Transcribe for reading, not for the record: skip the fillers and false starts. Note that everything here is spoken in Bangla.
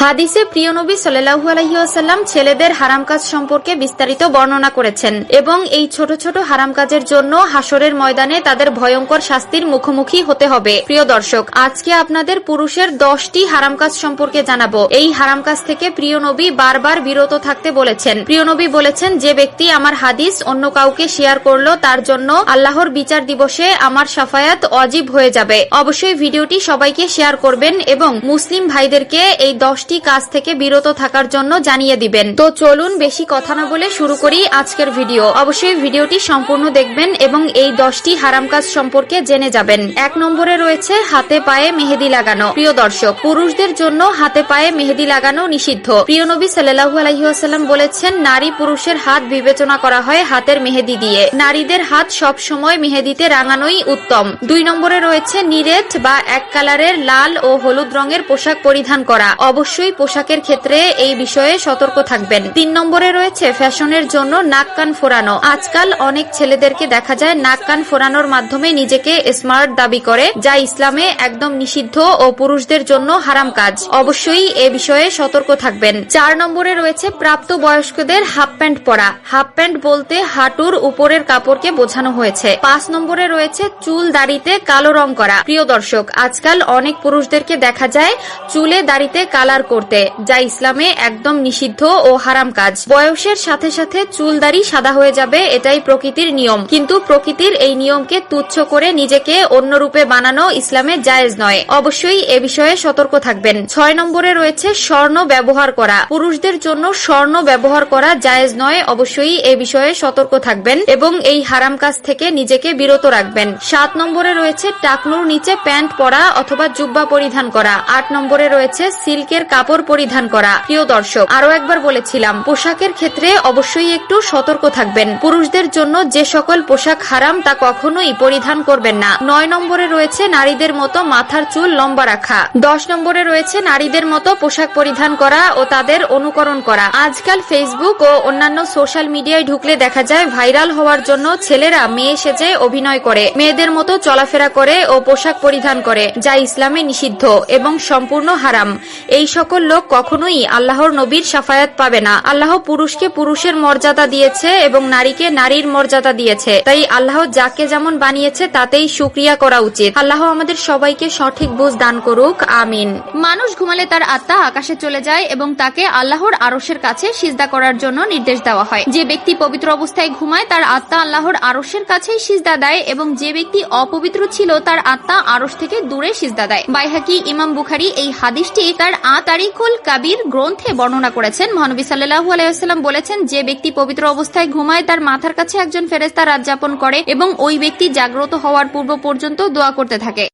হাদিসে প্রিয় নবী সাল্লাল্লাহু আলাইহি ওয়াসাল্লাম ছেলেদের হারাম কাজ সম্পর্কে বিস্তারিত বর্ণনা করেছেন এবং এই ছোট ছোট হারাম কাজের জন্য হাসরের ময়দানে তাদের ভয়ঙ্কর শাস্তির মুখোমুখি হতে হবে। প্রিয় দর্শক, আজকে আপনাদের পুরুষের 10টি হারাম কাজ সম্পর্কে জানাবো। এই হারাম কাজ থেকে প্রিয় নবী বারবার বিরত থাকতে বলেছেন। প্রিয় নবী বলেছেন, যে ব্যক্তি আমার হাদিস অন্য কাউকে শেয়ার করলো তার জন্য আল্লাহর বিচার দিবসে আমার শাফায়াত ওয়াজিব হয়ে যাবে। অবশ্যই ভিডিওটি সবাইকে শেয়ার করবেন এবং মুসলিম ভাইদেরকে এই 10টি কাজ থেকে বিরত থাকার জন্য জানিয়ে দিবেন। তো চলুন বেশি কথা না বলে শুরু করি আজকের ভিডিও। অবশ্যই ভিডিওটি সম্পূর্ণ দেখবেন এবং এই 10টি হারাম কাজ সম্পর্কে জেনে যাবেন। 1 নম্বরে রয়েছে হাতে পায়ে মেহেদি লাগানো। প্রিয় দর্শক, পুরুষদের জন্য হাতে পায়ে মেহেদি লাগানো নিষিদ্ধ। প্রিয় নবী সাল্লাল্লাহু আলাইহি ওয়াসাল্লাম বলেছেন, নারী পুরুষের হাত বিবেচনা করা হয় হাতের মেহেদি দিয়ে। নারীদের হাত সব সময় মেহেদিতে রাঙানোই উত্তম। 2 নম্বরে রয়েছে নিরেট বা এক কালারের লাল ও হলুদ রঙের পোশাক পরিধান করা। অবশ্যই পোশাকের ক্ষেত্রে এই বিষয়ে সতর্ক থাকবেন। 3 নম্বরে রয়েছে ফ্যাশনের জন্য নাক কান ফোরানো। আজকাল অনেক ছেলেদেরকে দেখা যায় নাক কান ফোরানোর মাধ্যমে নিজেকে স্মার্ট দাবি করে, যা ইসলামে একদম নিষিদ্ধ ও পুরুষদের জন্য হারাম কাজ। অবশ্যই এ বিষয়ে সতর্ক থাকবেন। 4 নম্বরে রয়েছে প্রাপ্ত বয়স্কদের হাফ প্যান্ট পরা। হাফ প্যান্ট বলতে হাঁটুর উপরের কাপড়কে বোঝানো হয়েছে। 5 নম্বরে রয়েছে চুল দাড়িতে কালো রং করা। প্রিয় দর্শক, আজকাল অনেক পুরুষদেরকে দেখা যায় চুলে দাড়িতে কালার করতে, যা ইসলামে একদম নিষিদ্ধ ও হারাম কাজ। বয়সের সাথে সাথে চুল দাড়ি সাদা হয়ে যাবে, এটাই প্রকৃতির নিয়ম। কিন্তু প্রকৃতির এই নিয়মকে তুচ্ছ করে নিজেকে অন্য রূপে বানানো ইসলামে জায়েজ নয়। অবশ্যই এ বিষয়ে সতর্ক থাকবেন। 6 নম্বরে রয়েছে স্বর্ণ ব্যবহার করা। পুরুষদের জন্য স্বর্ণ ব্যবহার করা জায়েজ নয়। অবশ্যই এ বিষয়ে সতর্ক থাকবেন এবং এই হারাম কাজ থেকে নিজেকে বিরত রাখবেন। 7 নম্বরে রয়েছে টাকনুর নিচে প্যান্ট পরা অথবা জুব্বা পরিধান করা। 8 নম্বরে রয়েছে সিল্কের কাপড় পরিধান করা। প্রিয় দর্শক, আরো একবার বলেছিলাম, পোশাকের ক্ষেত্রে অবশ্যই একটু সতর্ক থাকবেন। পুরুষদের জন্য যে সকল পোশাক হারাম তা কখনোই পরিধান করবেন না। 9 নম্বরে রয়েছে নারীদের মতো মাথার চুল লম্বা রাখা। 10 নম্বরে রয়েছে নারীদের মতো পোশাক পরিধান করা ও তাদের অনুকরণ করা। আজকাল ফেসবুক ও অন্যান্য সোশ্যাল মিডিয়ায় ঢুকলে দেখা যায় ভাইরাল হওয়ার জন্য ছেলেরা মেয়ে সেজে অভিনয় করে, মেয়েদের মতো চলাফেরা করে ও পোশাক পরিধান করে, যা ইসলামে নিষিদ্ধ এবং সম্পূর্ণ হারাম। এই সকল লোক কখনোই আল্লাহর নবীর শাফায়াত পাবে না। আল্লাহ পুরুষকে পুরুষের মর্যাদা দিয়েছে এবং নারীকে নারীর মর্যাদা দিয়েছে, তাই আল্লাহ যাকে যেমন বানিয়েছে তাতেই শুকরিয়া করা উচিত। আল্লাহ আমাদের সবাইকে সঠিক বুঝ দান করুক, আমিন। মানুষ ঘুমালে তার আত্মা আকাশে চলে যায় এবং তাকে আল্লাহর আরশের কাছে সিজদা করার জন্য নির্দেশ দেওয়া হয়। যে ব্যক্তি পবিত্র অবস্থায় ঘুমায় তার আত্মা আল্লাহর আরশের কাছেই সিজদা দেয় এবং যে ব্যক্তি অপবিত্র ছিল তার আত্মা আরশ থেকে দূরে সিজদা দেয়। বাইহাকি ইমাম বুখারী এই হাদিসটি তার তারিকুল কাবির গ্রন্থে বর্ণনা করেছেন। মহানবী সাল্লাল্লাহু আলাইহি ওয়াসাল্লাম বলেছেন, যে ব্যক্তি পবিত্র অবস্থায় ঘুমায় তার মাথার কাছে একজন ফেরেশতা রাত যাপন করে এবং ওই ব্যক্তি জাগ্রত হওয়ার পূর্ব পর্যন্ত দোয়া করতে থাকে।